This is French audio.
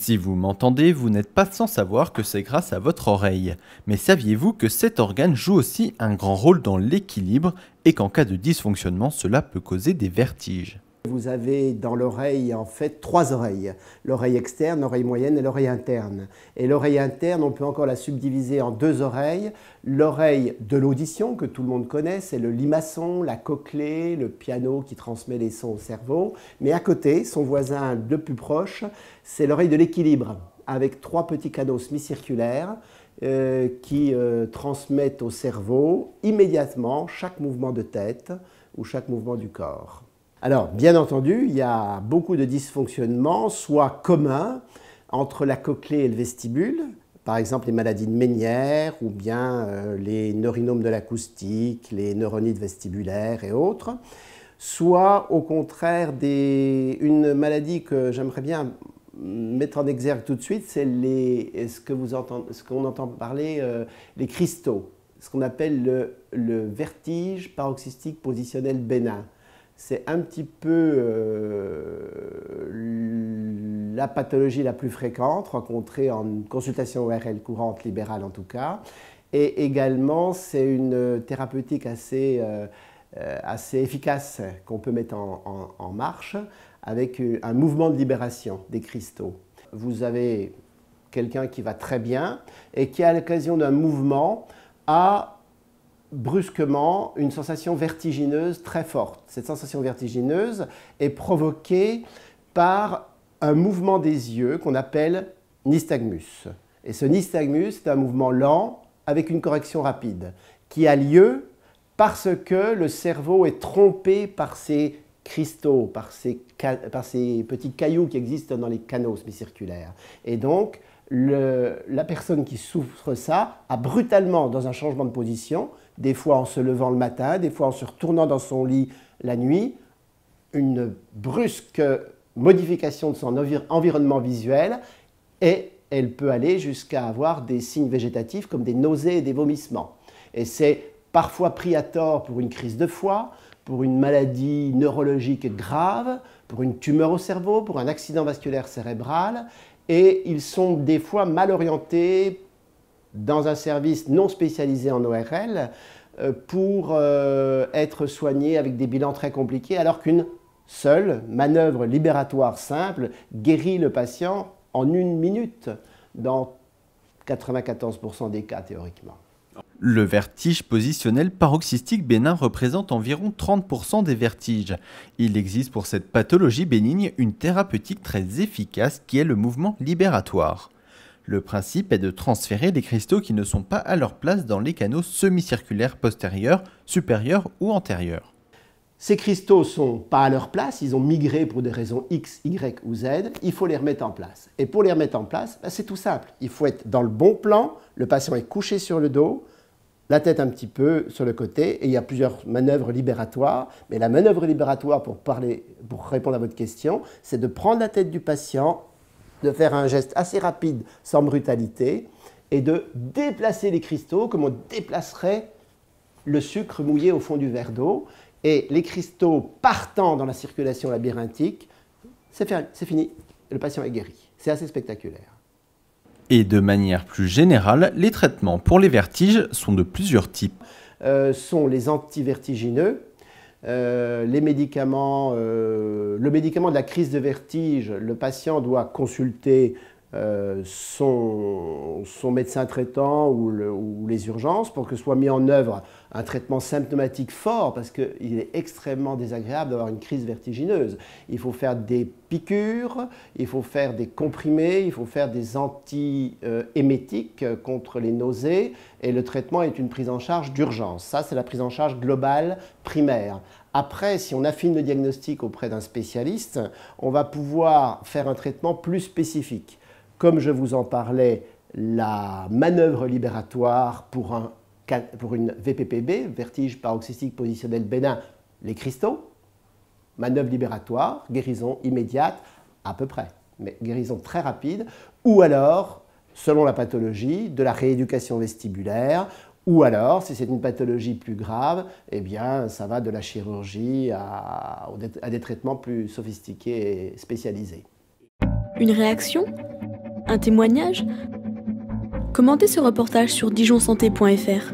Si vous m'entendez, vous n'êtes pas sans savoir que c'est grâce à votre oreille. Mais saviez-vous que cet organe joue aussi un grand rôle dans l'équilibre et qu'en cas de dysfonctionnement, cela peut causer des vertiges? Vous avez dans l'oreille en fait trois oreilles, l'oreille externe, l'oreille moyenne et l'oreille interne. Et l'oreille interne, on peut encore la subdiviser en deux oreilles. L'oreille de l'audition, que tout le monde connaît, c'est le limaçon, la cochlée, le piano qui transmet les sons au cerveau. Mais à côté, son voisin le plus proche, c'est l'oreille de l'équilibre, avec trois petits canaux semi-circulaires qui transmettent au cerveau immédiatement chaque mouvement de tête ou chaque mouvement du corps. Alors, bien entendu, il y a beaucoup de dysfonctionnements, soit communs, entre la cochlée et le vestibule, par exemple les maladies de Ménière ou bien les neurinomes de l'acoustique, les neuronites vestibulaires et autres, soit au contraire une maladie que j'aimerais bien mettre en exergue tout de suite, c'est ce qu'on entend parler, les cristaux, ce qu'on appelle le vertige paroxystique positionnel bénin. C'est un petit peu la pathologie la plus fréquente rencontrée en consultation ORL courante, libérale en tout cas. Et également, c'est une thérapeutique assez efficace qu'on peut mettre en marche avec un mouvement de libération des cristaux. Vous avez quelqu'un qui va très bien et qui, à l'occasion d'un mouvement, a brusquement une sensation vertigineuse très forte. Cette sensation vertigineuse est provoquée par un mouvement des yeux qu'on appelle nystagmus. Et ce nystagmus, c'est un mouvement lent avec une correction rapide qui a lieu parce que le cerveau est trompé par ces cristaux, par ces petits cailloux qui existent dans les canaux semi-circulaires. Et donc, la personne qui souffre ça a brutalement, dans un changement de position, des fois en se levant le matin, des fois en se retournant dans son lit la nuit, une brusque modification de son environnement visuel et elle peut aller jusqu'à avoir des signes végétatifs comme des nausées et des vomissements. Et c'est parfois pris à tort pour une crise de foie, pour une maladie neurologique grave, pour une tumeur au cerveau, pour un accident vasculaire cérébral. Et ils sont des fois mal orientés dans un service non spécialisé en ORL pour être soignés avec des bilans très compliqués, alors qu'une seule manœuvre libératoire simple guérit le patient en 1 minute, dans 94% des cas théoriquement. Le vertige positionnel paroxystique bénin représente environ 30% des vertiges. Il existe pour cette pathologie bénigne une thérapeutique très efficace qui est le mouvement libératoire. Le principe est de transférer les cristaux qui ne sont pas à leur place dans les canaux semi-circulaires postérieurs, supérieurs ou antérieurs. Ces cristaux ne sont pas à leur place, ils ont migré pour des raisons X, Y ou Z, il faut les remettre en place. Et pour les remettre en place, c'est tout simple. Il faut être dans le bon plan, le patient est couché sur le dos, la tête un petit peu sur le côté, et il y a plusieurs manœuvres libératoires. Mais la manœuvre libératoire, pour répondre à votre question, c'est de prendre la tête du patient, de faire un geste assez rapide, sans brutalité, et de déplacer les cristaux comme on déplacerait le sucre mouillé au fond du verre d'eau. Et les cristaux partant dans la circulation labyrinthique, c'est fini, le patient est guéri. C'est assez spectaculaire. Et de manière plus générale, les traitements pour les vertiges sont de plusieurs types. Sont les antivertigineux, les médicaments, le médicament de la crise de vertige, le patient doit consulter son médecin traitant ou les urgences pour que soit mis en œuvre un traitement symptomatique fort parce qu'il est extrêmement désagréable d'avoir une crise vertigineuse. Il faut faire des piqûres, il faut faire des comprimés, il faut faire des anti-émétiques contre les nausées et le traitement est une prise en charge d'urgence. Ça, c'est la prise en charge globale primaire. Après, si on affine le diagnostic auprès d'un spécialiste, on va pouvoir faire un traitement plus spécifique. Comme je vous en parlais, la manœuvre libératoire pour une VPPB, vertige paroxystique positionnel bénin, les cristaux, manœuvre libératoire, guérison immédiate, à peu près, mais guérison très rapide, ou alors, selon la pathologie, de la rééducation vestibulaire, ou alors, si c'est une pathologie plus grave, eh bien, ça va de la chirurgie à des traitements plus sophistiqués et spécialisés. Une réaction ? Un témoignage ? Commentez ce reportage sur dijonsanté.fr.